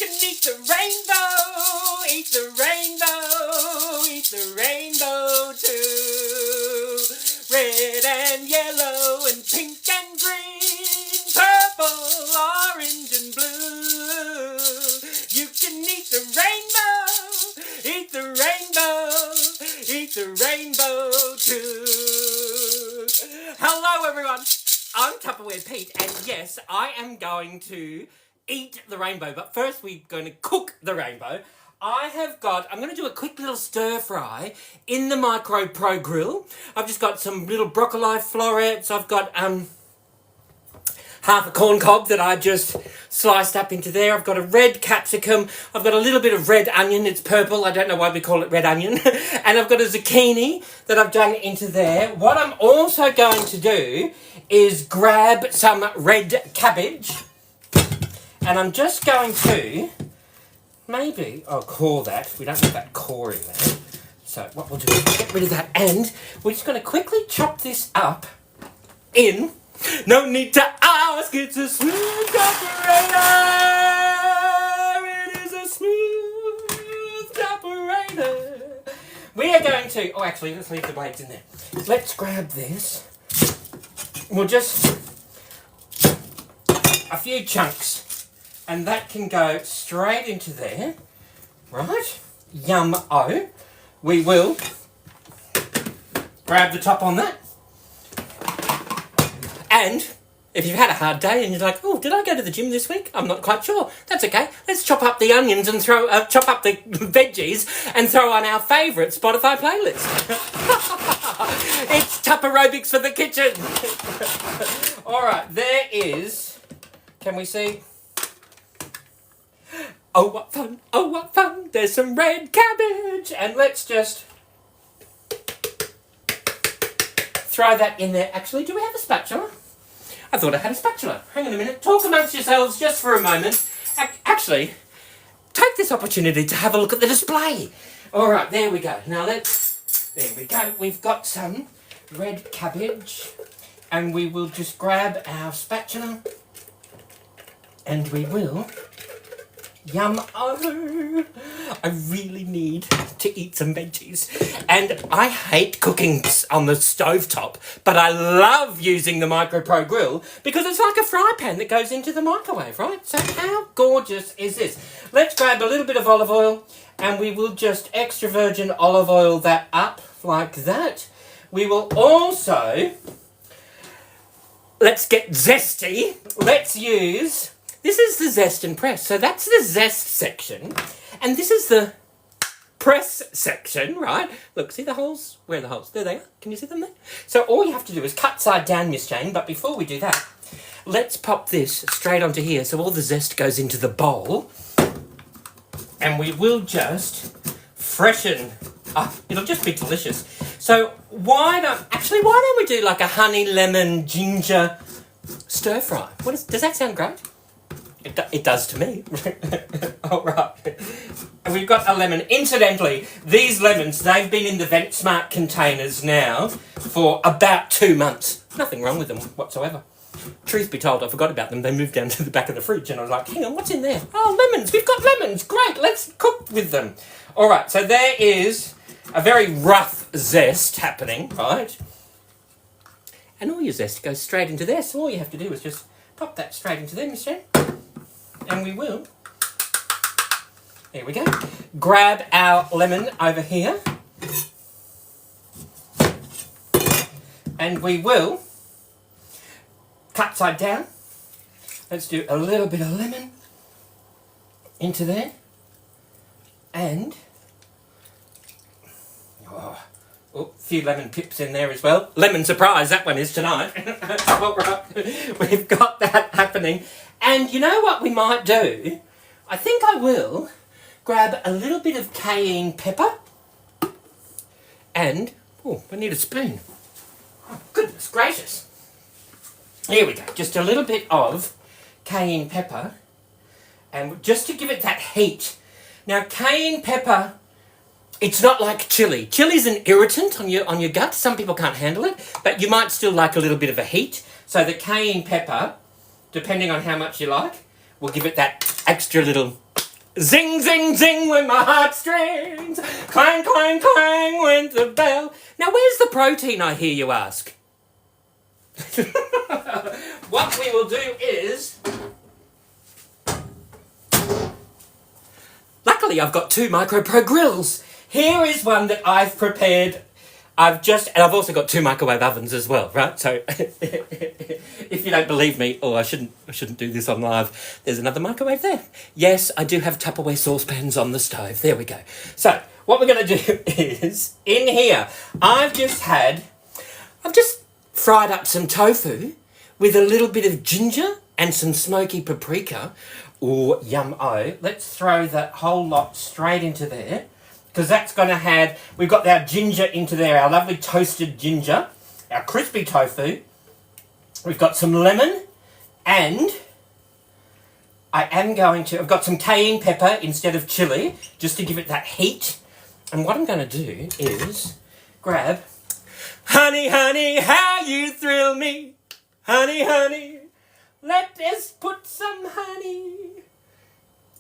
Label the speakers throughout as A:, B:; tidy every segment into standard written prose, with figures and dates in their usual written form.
A: can eat the rainbow, eat the rainbow, eat the rainbow too. Red and yellow and pink and green, purple, orange and blue. You can eat the rainbow, eat the rainbow, eat the rainbow too. Hello everyone, I'm Tupperware Pete, and yes, I am going to eat the rainbow, but first we're going to cook the rainbow. I'm going to do a quick little stir fry in the Micro Pro Grill. I've just got some little broccoli florets. I've got half a corn cob that I just sliced up into there. I've got a red capsicum. I've got a little bit of red onion. It's purple. I don't know why we call it red onion. And I've got a zucchini that I've done into there. What I'm also going to do is grab some red cabbage. And I'm just going to... maybe I'll core that. We don't need that core in there. So what we'll do is get rid of that, and we're just going to quickly chop this up in... no need to ask, it's a smooth operator! It is a smooth operator! We are going to... oh, actually, let's leave the blades in there. Let's grab this. We'll just... a few chunks. And that can go straight into there, right? Yum-o. We will grab the top on that. And if you've had a hard day and you're like, oh, did I go to the gym this week? I'm not quite sure. That's okay. Let's chop up the onions and chop up the veggies and throw on our favourite Spotify playlist. It's Tupperrobics for the kitchen. All right, there is... can we see... oh, what fun, oh, what fun, there's some red cabbage. And let's just throw that in there. Actually, do we have a spatula? I thought I had a spatula. Hang on a minute, talk amongst yourselves just for a moment. Actually, take this opportunity to have a look at the display. All right, there we go. Now there we go. We've got some red cabbage, and we will just grab our spatula, and we will... yum-o! I really need to eat some veggies. And I hate cooking on the stovetop, but I love using the Micro Pro Grill because it's like a fry pan that goes into the microwave, right? So how gorgeous is this? Let's grab a little bit of olive oil, and we will just extra virgin olive oil that up like that. We will also... let's get zesty. Let's use... this is the zest and press. So that's the zest section. And this is the press section, right? Look, see the holes? Where are the holes? There they are. Can you see them there? So all you have to do is cut side down, Miss Jane. But before we do that, let's pop this straight onto here so all the zest goes into the bowl. And we will just freshen up. It'll just be delicious. So why don't we do like a honey, lemon, ginger stir fry? Does that sound great? It does to me. All right. And we've got a lemon. Incidentally, these lemons, they've been in the VentSmart containers now for about 2 months. Nothing wrong with them whatsoever. Truth be told, I forgot about them. They moved down to the back of the fridge, and I was like, hang on, what's in there? Oh, lemons. We've got lemons. Great. Let's cook with them. All right. So there is a very rough zest happening, right? And all your zest goes straight into there. So all you have to do is just pop that straight into there, Miss Jen. And we will, there we go, grab our lemon over here, and we will cut side down. Let's do a little bit of lemon into there, and a few lemon pips in there as well. Lemon surprise, that one is tonight. All right, we've got that happening. And you know what we might do? I think I will grab a little bit of cayenne pepper. And, oh, I need a spoon. Oh, goodness gracious. Here we go. Just a little bit of cayenne pepper. And just to give it that heat. Now, cayenne pepper, it's not like chili. Chili's an irritant on your gut. Some people can't handle it. But you might still like a little bit of a heat. So the cayenne pepper, depending on how much you like, will give it that extra little Zing, zing, zing with my heartstrings. Clang, clang, clang with the bell. Now, where's the protein, I hear you ask? What we will do is... Luckily, I've got 2 MicroPro grills. Here is one that I've prepared. And I've also got 2 microwave ovens as well, right? So, if you don't believe me, I shouldn't do this on live. There's another microwave there. Yes, I do have Tupperware saucepans on the stove. There we go. So, what we're going to do is, in here, I've just fried up some tofu with a little bit of ginger and some smoky paprika. Oh, yum-o. Let's throw that whole lot straight into there. Because that's going to have... We've got our ginger into there, our lovely toasted ginger, our crispy tofu. We've got some lemon, and I've got some cayenne pepper instead of chili, just to give it that heat. And what I'm going to do is grab... Honey, honey, how you thrill me. Honey, honey, let us put some honey.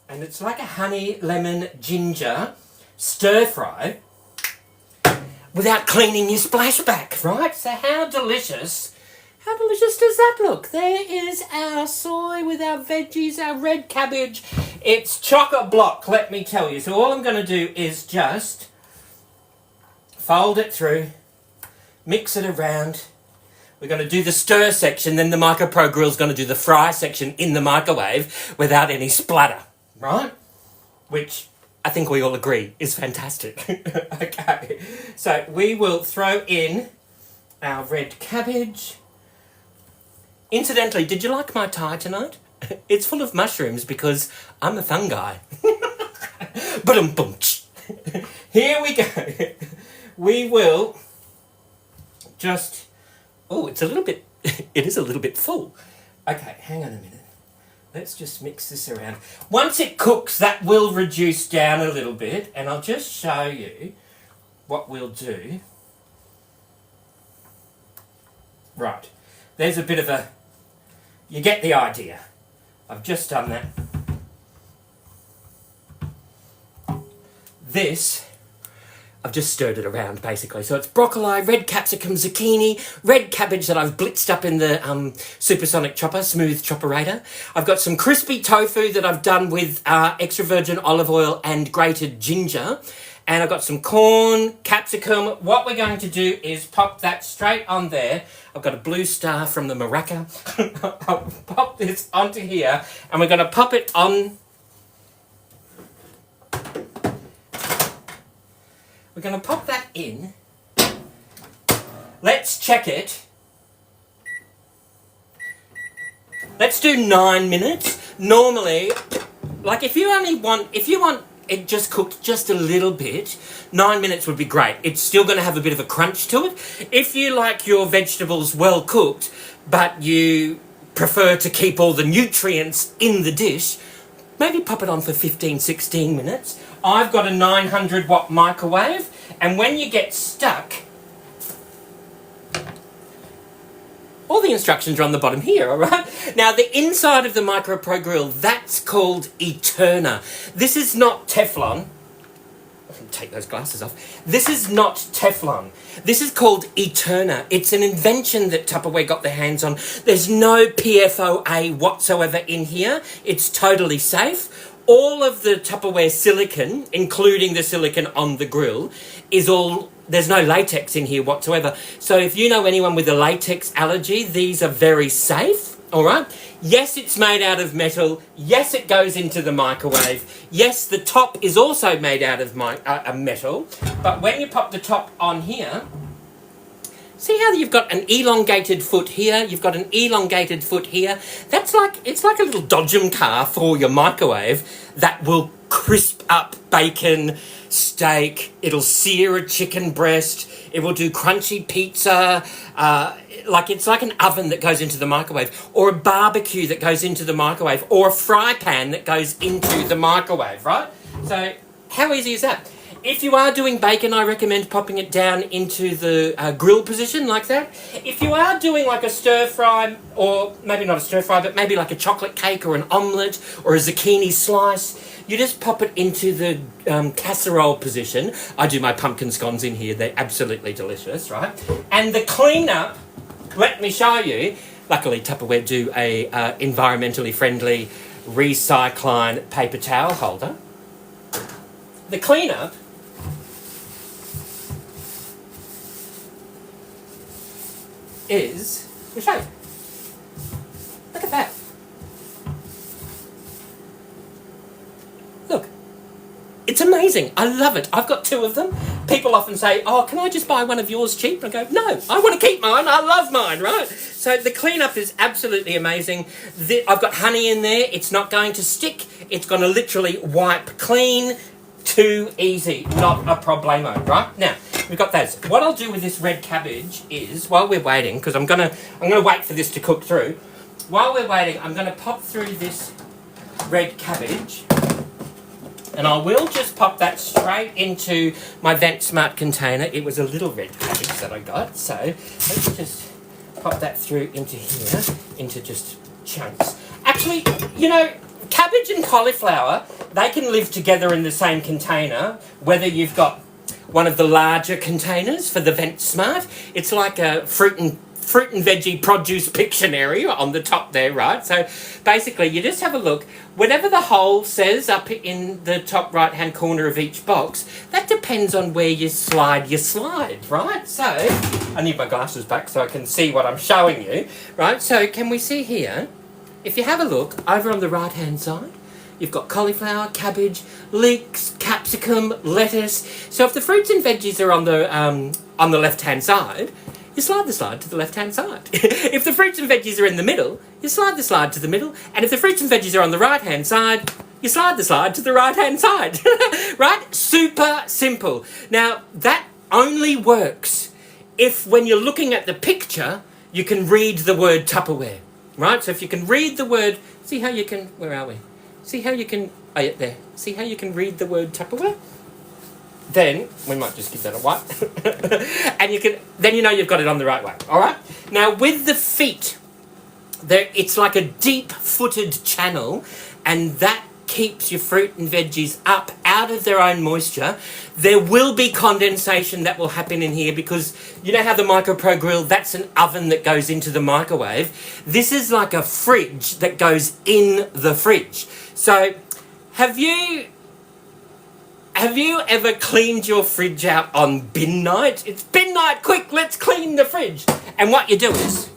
A: And it's like a honey, lemon, ginger... stir fry without cleaning your splashback, right? So how delicious does that look? There is our soy with our veggies, our red cabbage. It's chock-a-block, let me tell you. So all I'm going to do is just fold it through, mix it around. We're going to do the stir section, then the MicroPro Grill's going to do the fry section in the microwave without any splatter, right? Which... I think we all agree is fantastic. Okay, so we will throw in our red cabbage. Incidentally, did you like my tie tonight? It's full of mushrooms because I'm a fun guy. Ba-dum-bum. Here we go. We will just... Oh, it is a little bit full. Okay, hang on a minute. Let's just mix this around. Once it cooks, that will reduce down a little bit, and I'll just show you what we'll do. Right, there's a bit of a... You get the idea. I've just done that. This... I've just stirred it around, basically. So it's broccoli, red capsicum, zucchini, red cabbage that I've blitzed up in the supersonic chopper, smooth chopperator. I've got some crispy tofu that I've done with extra virgin olive oil and grated ginger. And I've got some corn, capsicum. What we're going to do is pop that straight on there. I've got a blue star from the maraca. I'll pop this onto here, and we're going to pop it on... We're going to pop that in. Let's check it. Let's do 9 minutes. Normally, like if you want it just cooked just a little bit, 9 minutes would be great. It's still going to have a bit of a crunch to it. If you like your vegetables well cooked, but you prefer to keep all the nutrients in the dish, maybe pop it on for 15, 16 minutes. I've got a 900 watt microwave, and when you get stuck, all the instructions are on the bottom here, alright? Now, the inside of the MicroPro Grill, that's called Eterna. This is not Teflon. Take those glasses off. This is not Teflon. This is called Eterna. It's an invention that Tupperware got their hands on. There's no PFOA whatsoever in here. It's totally safe. All of the Tupperware silicone, including the silicone on the grill, is all... There's no latex in here whatsoever. So if you know anyone with a latex allergy, these are very safe, all right? Yes, it's made out of metal. Yes, it goes into the microwave. Yes, the top is also made out of metal. But when you pop the top on here, see how you've got an elongated foot here? You've got an elongated foot here. It's like a little dodgem car for your microwave that will crisp up bacon, steak, it'll sear a chicken breast, it will do crunchy pizza, it's like an oven that goes into the microwave, or a barbecue that goes into the microwave, or a fry pan that goes into the microwave, right? So how easy is that? If you are doing bacon, I recommend popping it down into the grill position like that. If you are doing like a stir fry, or maybe not a stir fry, but maybe like a chocolate cake or an omelette or a zucchini slice, you just pop it into the casserole position. I do my pumpkin scones in here. They're absolutely delicious, right? And the cleanup, let me show you. Luckily, Tupperware do a environmentally friendly recycline paper towel holder. The cleanup is, we'll show you. Look at that. Look. It's amazing. I love it. I've got 2 of them. People often say, oh, can I just buy one of yours cheap? And I go, no, I want to keep mine. I love mine, right? So the cleanup is absolutely amazing. I've got honey in there. It's not going to stick. It's going to literally wipe clean. Too easy. Not a problemo, right? Now, we've got those. What I'll do with this red cabbage is, while we're waiting, because I'm gonna wait for this to cook through. While we're waiting, I'm gonna pop through this red cabbage. And I will just pop that straight into my Vent Smart container. It was a little red cabbage that I got. So let's just pop that through into here, into just chunks. Actually, you know, cabbage and cauliflower, they can live together in the same container, whether you've got one of the larger containers for the Vent Smart. It's like a fruit and veggie produce Pictionary on the top there, right? So basically you just have a look. Whatever the hole says up in the top right hand corner of each box, that depends on where you slide, right? So I need my glasses back so I can see what I'm showing you, right? So can we see here, if you have a look over on the right hand side, you've got cauliflower, cabbage, leeks, capsicum, lettuce. So if the fruits and veggies are on the left hand side, you slide the slide to the left-hand side. If the fruits and veggies are in the middle, you slide the slide to the middle. And if the fruits and veggies are on the right-hand side, you slide the slide to the right-hand side. Right? Super simple. Now, that only works if when you're looking at the picture, you can read the word Tupperware. Right? So if you can read the word, see how you can, where are we? See how you can, oh yeah, there. See how you can read the word Tupperware? Then we might just give that a wipe. And then you know you've got it on the right way. All right. Now with the feet, it's like a deep-footed channel, and that keeps your fruit and veggies up out of their own moisture. There will be condensation that will happen in here because you know how the MicroPro grill, that's an oven that goes into the microwave. This is like a fridge that goes in the fridge. So have you ever cleaned your fridge out on bin night? It's bin night, quick, let's clean the fridge. And what you do is,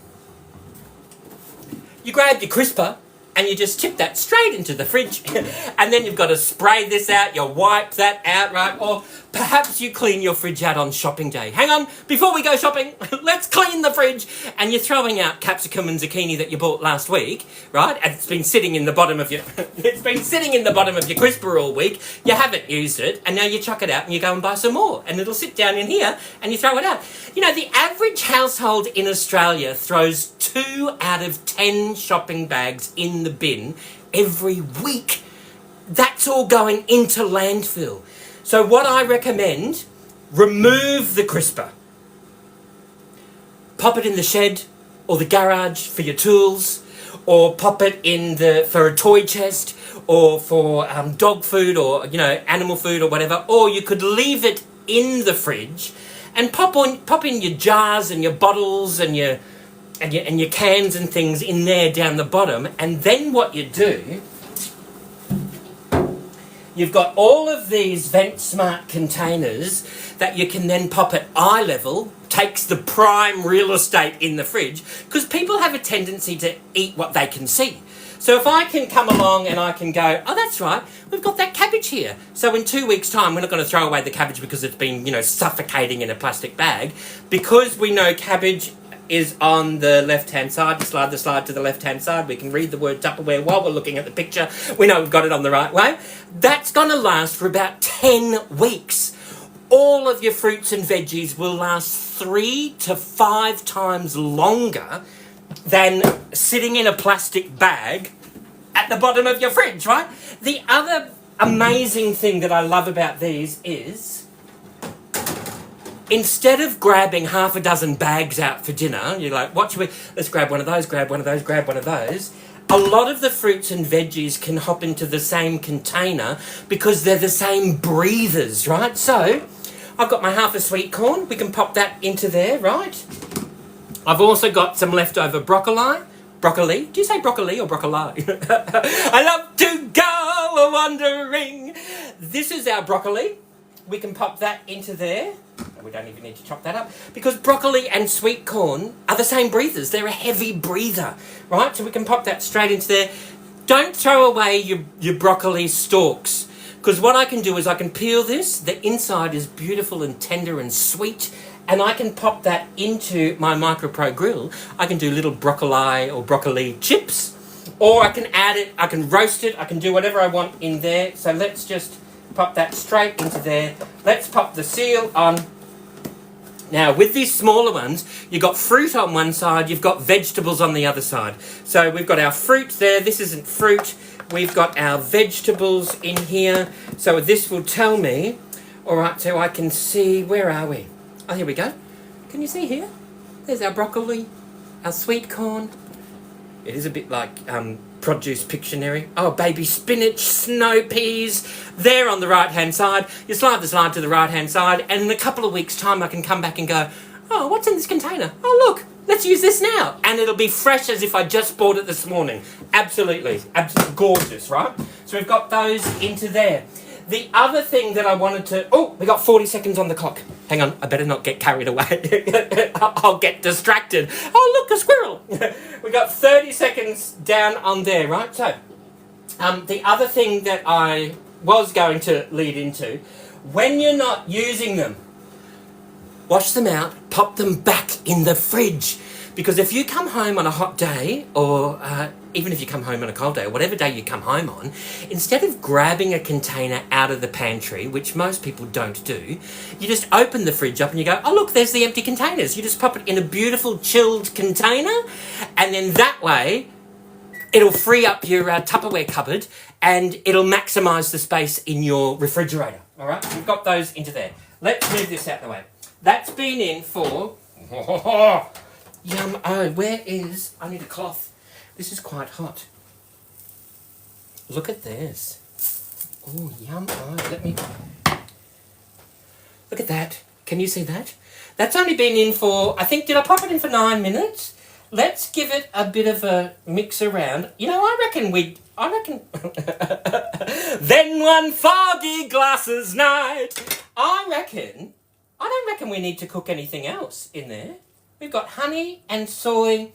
A: you grab your crisper and you just tip that straight into the fridge. And then you've got to spray this out, you wipe that out, right? Or perhaps you clean your fridge out on shopping day. Hang on, before we go shopping, let's clean the fridge. And you're throwing out capsicum and zucchini that you bought last week, right? And it's been sitting in the bottom of your crisper all week. You haven't used it, and now you chuck it out and you go and buy some more. And it'll sit down in here and you throw it out. You know, the average household in Australia throws 2 out of 10 shopping bags in the bin every week. That's all going into landfill. So what I recommend, remove the crisper. Pop it in the shed or the garage for your tools, or pop it in for a toy chest, or for dog food, or you know, animal food or whatever. Or you could leave it in the fridge and pop in your jars and your bottles and your cans and things in there down the bottom. And then what you do, you've got all of these Vent Smart containers that you can then pop at eye level, takes the prime real estate in the fridge, because people have a tendency to eat what they can see. So if I can come along and I can go, oh, that's right, we've got that cabbage here. So in 2 weeks' time, we're not going to throw away the cabbage because it's been, you know, suffocating in a plastic bag. Because we know cabbage is on the left-hand side, you slide the slide to the left-hand side. We can read the word Tupperware while we're looking at the picture. We know we've got it on the right way. That's going to last for about 10 weeks. All of your fruits and veggies will last 3 to 5 times longer than sitting in a plastic bag at the bottom of your fridge, right? The other amazing thing that I love about these is, instead of grabbing half a dozen bags out for dinner, you're like, what should we, let's grab one of those, grab one of those, grab one of those. A lot of the fruits and veggies can hop into the same container because they're the same breathers, right? So, I've got my half a sweet corn. We can pop that into there, right? I've also got some leftover broccoli. Broccoli? Do you say broccoli or broccoli? I love to go wandering. This is our broccoli. We can pop that into there. We don't even need to chop that up because broccoli and sweet corn are the same breathers. They're a heavy breather, right? So we can pop that straight into there. Don't throw away your broccoli stalks, because what I can do is I can peel this. The inside is beautiful and tender and sweet, and I can pop that into my MicroPro grill. I can do little broccoli or broccoli chips, or I can add it, I can roast it, I can do whatever I want in there. So let's just pop that straight into there. Let's pop the seal on. Now, with these smaller ones, you've got fruit on one side, you've got vegetables on the other side. So we've got our fruit there. This isn't fruit. We've got our vegetables in here. So this will tell me, all right, so I can see, where are we? Oh, here we go. Can you see here? There's our broccoli, our sweet corn. It is a bit like Produce Pictionary. Oh, baby spinach, snow peas. They're on the right-hand side. You slide the slide to the right-hand side, and in a couple of weeks' time, I can come back and go, oh, what's in this container? Oh, look, let's use this now. And it'll be fresh as if I just bought it this morning. Absolutely. Absolutely gorgeous, right? So we've got those into there. The other thing that I wanted to... Oh, we got 40 seconds on the clock. Hang on, I better not get carried away. I'll get distracted. Oh, look, a squirrel. We got 30 seconds down on there, right? So, the other thing that I was going to lead into, when you're not using them, wash them out, pop them back in the fridge. Because if you come home on a hot day, or even if you come home on a cold day, or whatever day you come home on, instead of grabbing a container out of the pantry, which most people don't do, you just open the fridge up and you go, oh look, there's the empty containers. You just pop it in a beautiful chilled container, and then that way, it'll free up your Tupperware cupboard, and it'll maximise the space in your refrigerator. All right, we've got those into there. Let's move this out the way. That's been in for... Yum. Oh, where is... I need a cloth. This is quite hot. Look at this. Oh, yum. Oh, let me... Look at that. Can you see that? That's only been in for... I think... Did I pop it in for 9 minutes? Let's give it a bit of a mix around. You know, I reckon... Then one foggy glasses night. I don't reckon we need to cook anything else in there. We've got honey and soy,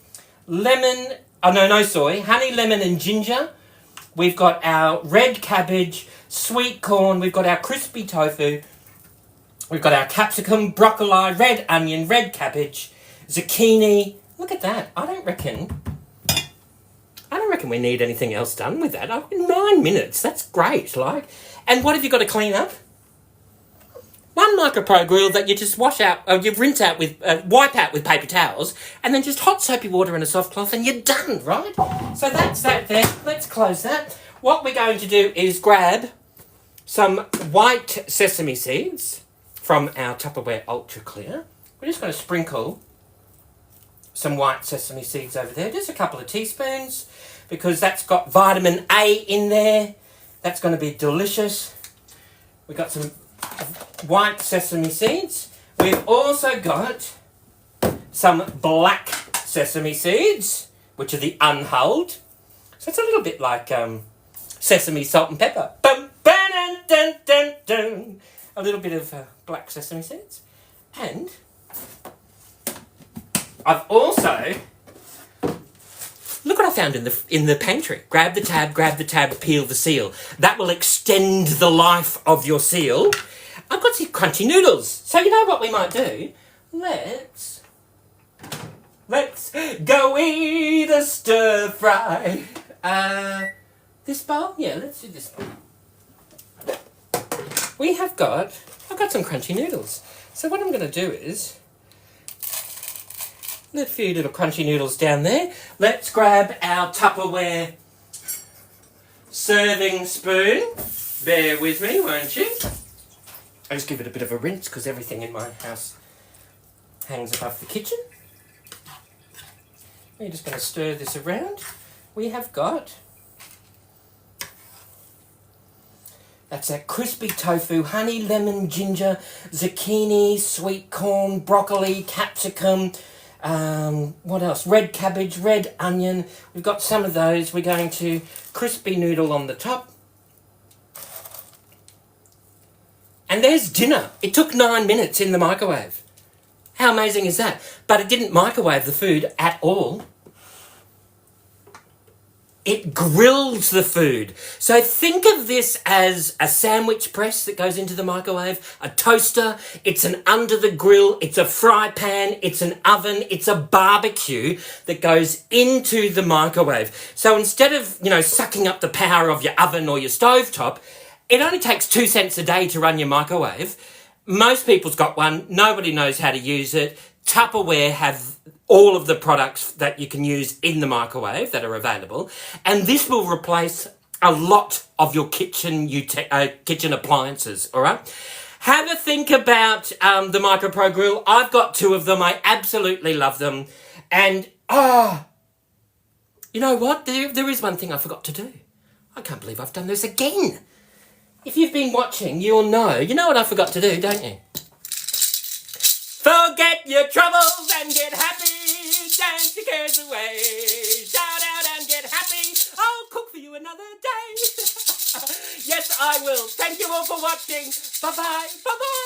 A: lemon, oh no soy, honey, lemon and ginger. We've got our red cabbage, sweet corn, we've got our crispy tofu, we've got our capsicum, broccoli, red onion, red cabbage, zucchini. Look at that. I don't reckon we need anything else done with that. 9 minutes, that's great, like. And what have you got to clean up? One MicroPro grill that you just wash out, or you rinse out with, wipe out with paper towels, and then just hot soapy water and a soft cloth, and you're done, right? So that's that there. Let's close that. What we're going to do is grab some white sesame seeds from our Tupperware Ultra Clear. We're just going to sprinkle some white sesame seeds over there, just a couple of teaspoons, because that's got vitamin A in there. That's going to be delicious. We've got some white sesame seeds. We've also got some black sesame seeds, which are the unhulled. So it's a little bit like sesame, salt and pepper. Bum, dun, dun, dun, dun. A little bit of black sesame seeds. And I've also... Look what I found in the pantry. Grab the tab, peel the seal. That will extend the life of your seal. I've got some crunchy noodles. So you know what we might do? Let's go eat a stir fry. This bowl? Yeah, let's do this bowl. I've got some crunchy noodles. So what I'm going to do is... a few little crunchy noodles down there. Let's grab our Tupperware serving spoon. Bear with me, won't you? I'll just give it a bit of a rinse because everything in my house hangs above the kitchen. We're just going to stir this around. We have got... That's that crispy tofu, honey, lemon, ginger, zucchini, sweet corn, broccoli, capsicum, what else? Red cabbage, red onion. We've got some of those. We're going to crispy noodle on the top. And there's dinner. It took 9 minutes in the microwave. How amazing is that? But it didn't microwave the food at all. It grills the food. So think of this as a sandwich press that goes into the microwave, a toaster, it's an under the grill, it's a fry pan, it's an oven, it's a barbecue that goes into the microwave. So instead of, sucking up the power of your oven or your stovetop, it only takes 2 cents a day to run your microwave. Most people's got one. Nobody knows how to use it. Tupperware have all of the products that you can use in the microwave that are available. And this will replace a lot of your kitchen appliances, all right? Have a think about the Micro Pro Grill. I've got 2 of them. I absolutely love them. And, you know what? There is one thing I forgot to do. I can't believe I've done this again. If you've been watching, you'll know. You know what I forgot to do, don't you? Forget your troubles and get happy. Dance your cares away. Shout out and get happy. I'll cook for you another day. Yes, I will. Thank you all for watching. Bye-bye. Bye-bye.